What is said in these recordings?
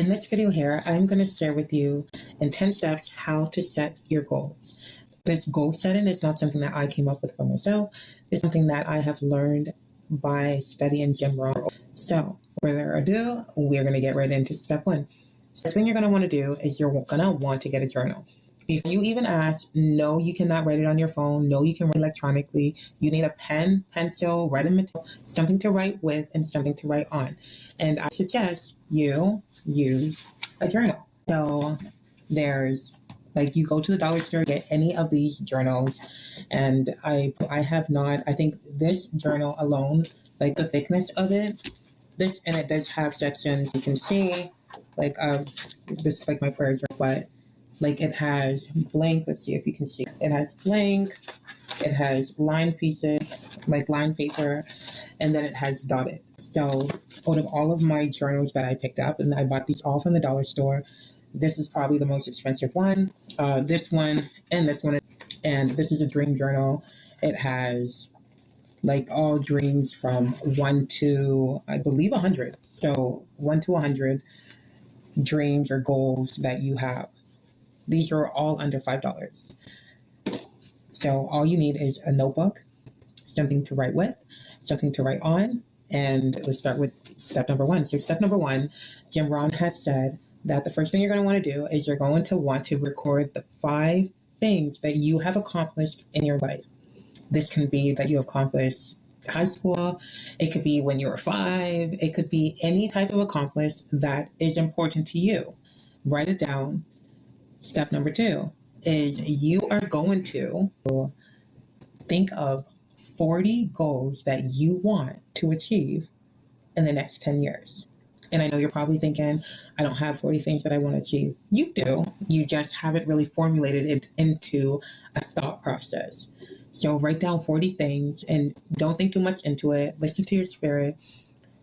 In this video here, I'm going to share with you in 10 steps how to set your goals. This goal setting is not something that I came up with for myself. It's something that I have learned by studying Jim Rohn. So, without further ado, we're going to get right into step one. So, the thing you're going to want to do is you're going to want to get a journal. Before you even ask, no, you cannot write it on your phone. No, you can write electronically. You need a pen, pencil, writing material, something to write with and something to write on. And I suggest you use a journal. So there's you go to the dollar store, get any of these journals. And I think this journal alone, like the thickness of it, and it does have sections you can see, this is like my prayer journal, but it has blank, let's see if you can see. It has blank, it has line pieces, like line paper, and then it has dotted. So out of all of my journals that I picked up, and I bought these all from the dollar store, this is probably the most expensive one. This one, and this one, and this is a dream journal. It has all dreams from 1 to, I believe, 100. So 1 to 100 dreams or goals that you have. These are all under $5. So all you need is a notebook, something to write with, something to write on, and let's start with step number one. So step number one, Jim Rohn had said that the first thing you're going to want to do is you're going to want to record the 5 things that you have accomplished in your life. This can be that you accomplished high school. It could be when you were 5. It could be any type of accomplishment that is important to you. Write it down. Step number 2 is you are going to think of 40 goals that you want to achieve in the next 10 years. And I know you're probably thinking, I don't have 40 things that I want to achieve. You do. You just haven't really formulated it into a thought process. So write down 40 things and don't think too much into it. Listen to your spirit.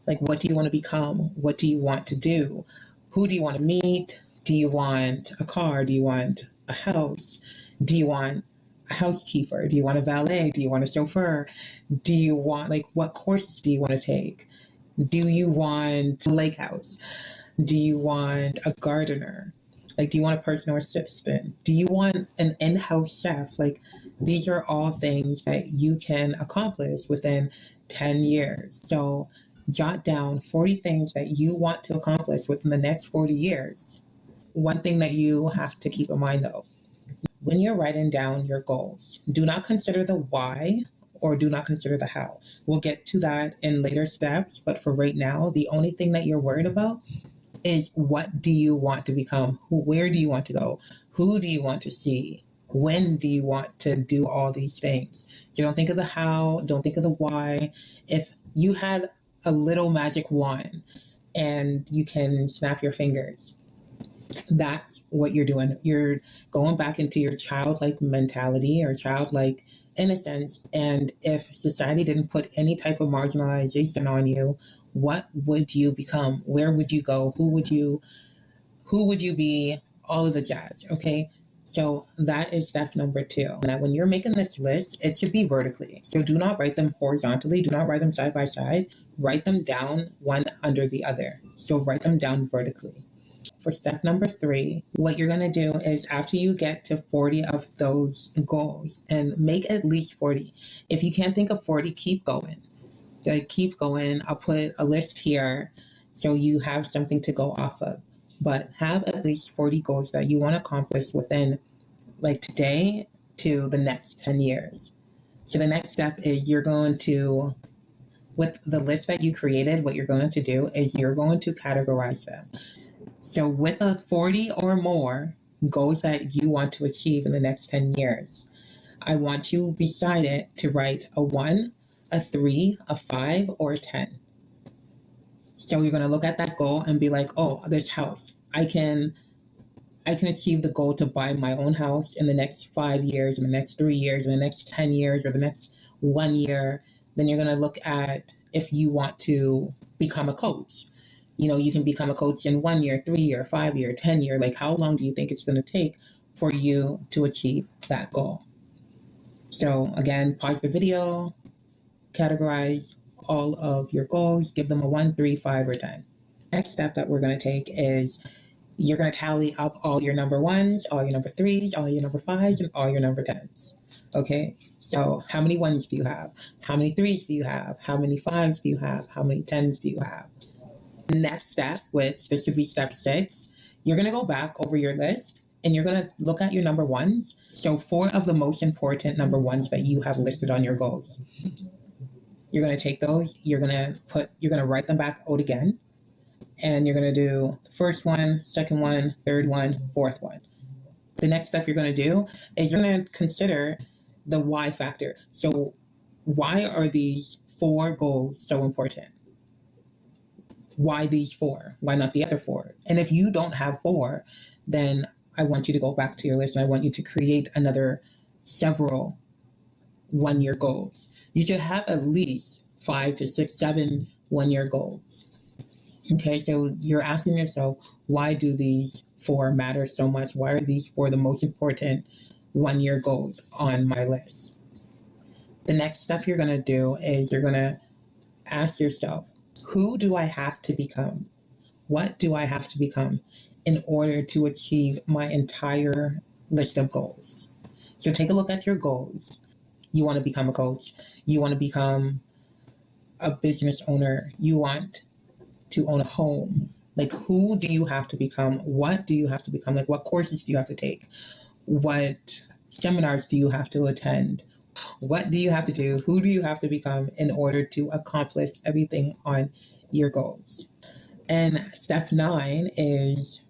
What do you want to become? What do you want to do? Who do you want to meet? Do you want a car? Do you want a house? Do you want a housekeeper? Do you want a valet? Do you want a chauffeur? Do you want, what courses do you want to take? Do you want a lake house? Do you want a gardener? Do you want a personal assistant? Do you want an in-house chef? These are all things that you can accomplish within 10 years. So jot down 40 things that you want to accomplish within the next 40 years. One thing that you have to keep in mind, though, when you're writing down your goals, do not consider the why or do not consider the how. We'll get to that in later steps, but for right now, the only thing that you're worried about is what do you want to become? Where do you want to go? Who do you want to see? When do you want to do all these things? So don't think of the how, don't think of the why. If you had a little magic wand and you can snap your fingers, that's what you're doing. You're going back into your childlike mentality or childlike innocence. And if society didn't put any type of marginalization on you, what would you become? Where would you go? Who would you be? All of the jazz. Okay. So that is step number 2. Now, when you're making this list, it should be vertically. So do not write them horizontally. Do not write them side by side. Write them down one under the other. So write them down vertically. For step number 3, what you're going to do is after you get to 40 of those goals, and make at least 40. If you can't think of 40, keep going. Keep going. I'll put a list here so you have something to go off of. But have at least 40 goals that you want to accomplish within today to the next 10 years. So the next step is you're going to, with the list that you created, what you're going to do is you're going to categorize them. So with the 40 or more goals that you want to achieve in the next 10 years, I want you beside it to write a 1, a 3, a 5, or a 10. So you're going to look at that goal and be like, oh, this house, I can achieve the goal to buy my own house in the next 5 years, in the next 3 years, in the next 10 years, or the next 1 year. Then you're going to look at if you want to become a coach. You can become a coach in 1 year, 3 year, 5 year, 10 year. How long do you think it's going to take for you to achieve that goal? So again, pause the video, categorize all of your goals, give them a 1, 3, 5, or 10. Next step that we're going to take is you're going to tally up all your number ones, all your number threes, all your number fives, and all your number tens. Okay, so how many ones do you have? How many threes do you have? How many fives do you have? How many tens do you have? Next step, which this would be step 6, you're going to go back over your list and you're going to look at your number ones. So 4 of the most important number ones that you have listed on your goals. You're going to take those, you're going to write them back out again. And you're going to do the first one, second one, third one, fourth one. The next step you're going to do is you're going to consider the why factor. So why are these 4 goals so important? Why these 4? Why not the other 4? And if you don't have 4, then I want you to go back to your list and I want you to create another several 1-year goals. You should have at least 5 to 6, 7 1-year goals. Okay, so you're asking yourself, why do these 4 matter so much? Why are these 4 the most important 1-year goals on my list? The next step you're going to do is you're going to ask yourself, who do I have to become? What do I have to become in order to achieve my entire list of goals? So take a look at your goals. You want to become a coach. You want to become a business owner. You want to own a home. Like, who do you have to become? What do you have to become? Like, what courses do you have to take? What seminars do you have to attend? What do you have to do? Who do you have to become in order to accomplish everything on your goals? And step 9 is,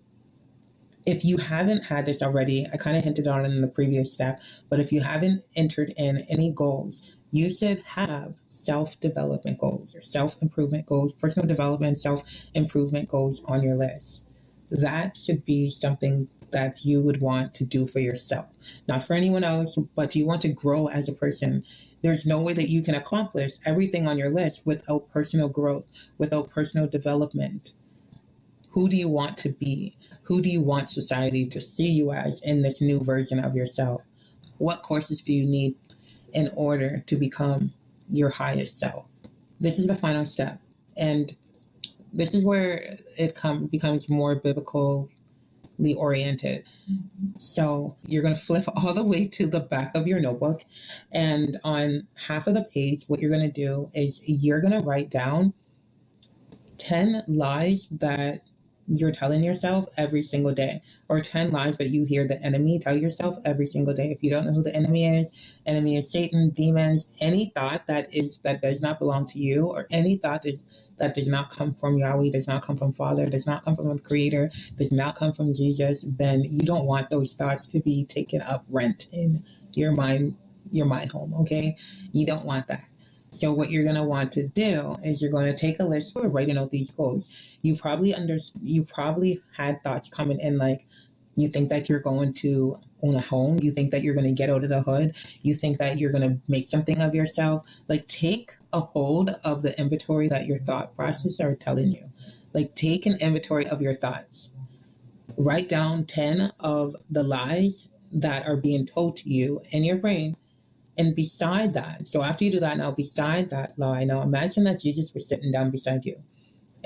if you haven't had this already, I kind of hinted on it in the previous step, but if you haven't entered in any goals, you should have self-development goals or self-improvement goals, personal development, self-improvement goals on your list. That should be something that you would want to do for yourself, not for anyone else, but you want to grow as a person. There's no way that you can accomplish everything on your list without personal growth, without personal development. Who do you want to be? Who do you want society to see you as in this new version of yourself? What courses do you need in order to become your highest self? This is the final step. And this is where it becomes more biblically oriented. So you're going to flip all the way to the back of your notebook. And on half of the page, what you're going to do is you're going to write down 10 lies that you're telling yourself every single day, or 10 lies that you hear the enemy tell yourself every single day. If you don't know who the enemy is Satan, demons, any thought that does not belong to you, or any thought that does not come from Yahweh, does not come from Father, does not come from the Creator, does not come from Jesus, then you don't want those thoughts to be taken up rent in your mind home, okay? You don't want that. So what you're going to want to do is you're going to take a list for writing out these goals. You probably had thoughts coming in, like, you think that you're going to own a home. You think that you're going to get out of the hood. You think that you're going to make something of yourself. Like, take a hold of the inventory that your thought process are telling you. Like, take an inventory of your thoughts. Write down 10 of the lies that are being told to you in your brain. And beside that, so after you do that, now beside that lie, now imagine that Jesus was sitting down beside you.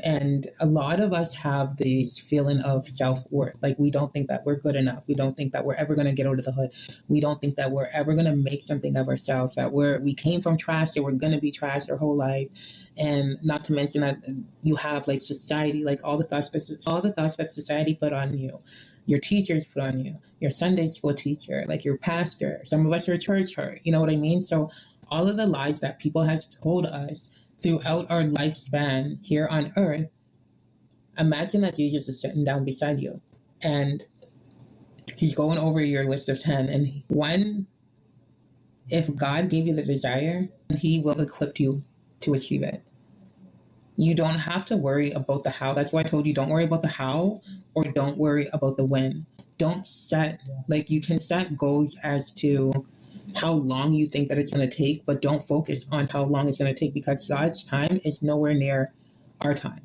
And a lot of us have this feeling of self-worth. Like, we don't think that we're good enough. We don't think that we're ever going to get out of the hood. We don't think that we're ever going to make something of ourselves, that we came from trash, so we're going to be trashed our whole life. And not to mention that you have, like, society, like all the thoughts that society put on you. Your teachers put on you, your Sunday school teacher, like your pastor. Some of us are church hurt. You know what I mean? So all of the lies that people has told us throughout our lifespan here on earth, imagine that Jesus is sitting down beside you and he's going over your list of 10. And if God gave you the desire, he will equip you to achieve it. You don't have to worry about the how. That's why I told you, don't worry about the how, or don't worry about the when. You can set goals as to how long you think that it's going to take, but don't focus on how long it's going to take, because God's time is nowhere near our time.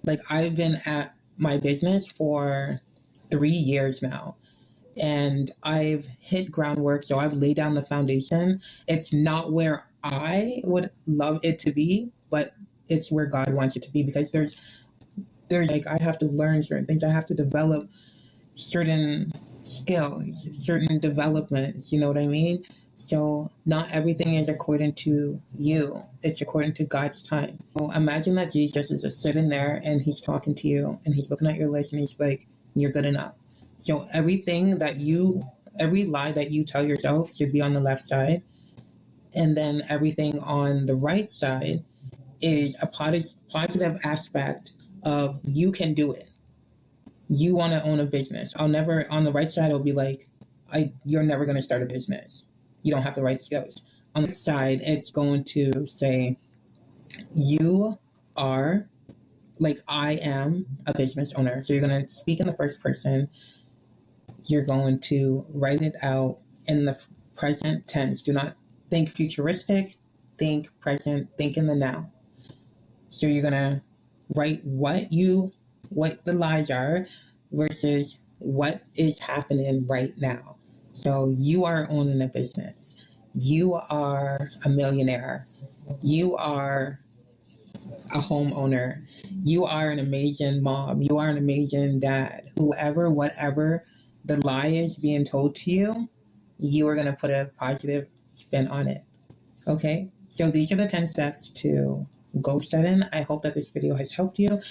Like, I've been at my business for 3 years now, and I've hit groundwork. So I've laid down the foundation. It's not where I would love it to be, but it's where God wants it to be, because there's there's like, I have to learn certain things. I have to develop certain skills, certain developments, you know what I mean? So not everything is according to you. It's according to God's time. So imagine that Jesus is just sitting there and he's talking to you and he's looking at your list and he's like, you're good enough. So every lie that you tell yourself should be on the left side. And then everything on the right side is a positive aspect of you can do it. You want to own a business. On the right side, it'll be like, you're never going to start a business. You don't have the right skills. On the right side, it's going to say, you are, like, I am a business owner. So you're going to speak in the first person. You're going to write it out in the present tense. Do not think futuristic, think present, think in the now. So you're going to write what the lies are versus what is happening right now. So you are owning a business. You are a millionaire. You are a homeowner. You are an amazing mom. You are an amazing dad. Whatever the lie is being told to you, you are going to put a positive spin on it. Okay? So these are the 10 steps to goal setting. I hope that this video has helped you.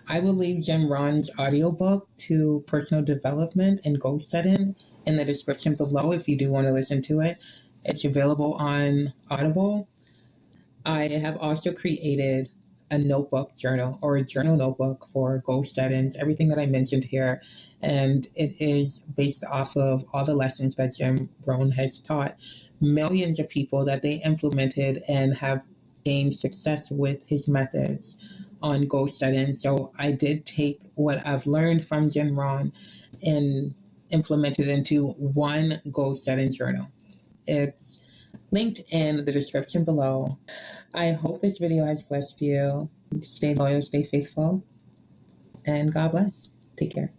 I will leave Jim Rohn's audiobook to personal development and goal setting in the description below if you do want to listen to it. It's available on Audible. I have also created a notebook journal or a journal notebook for goal settings, everything that I mentioned here. And it is based off of all the lessons that Jim Rohn has taught millions of people that they implemented and have gained success with his methods on goal setting. So I did take what I've learned from Jim Rohn and implement it into one goal setting journal. It's linked in the description below. I hope this video has blessed you. Stay loyal, stay faithful, and God bless. Take care.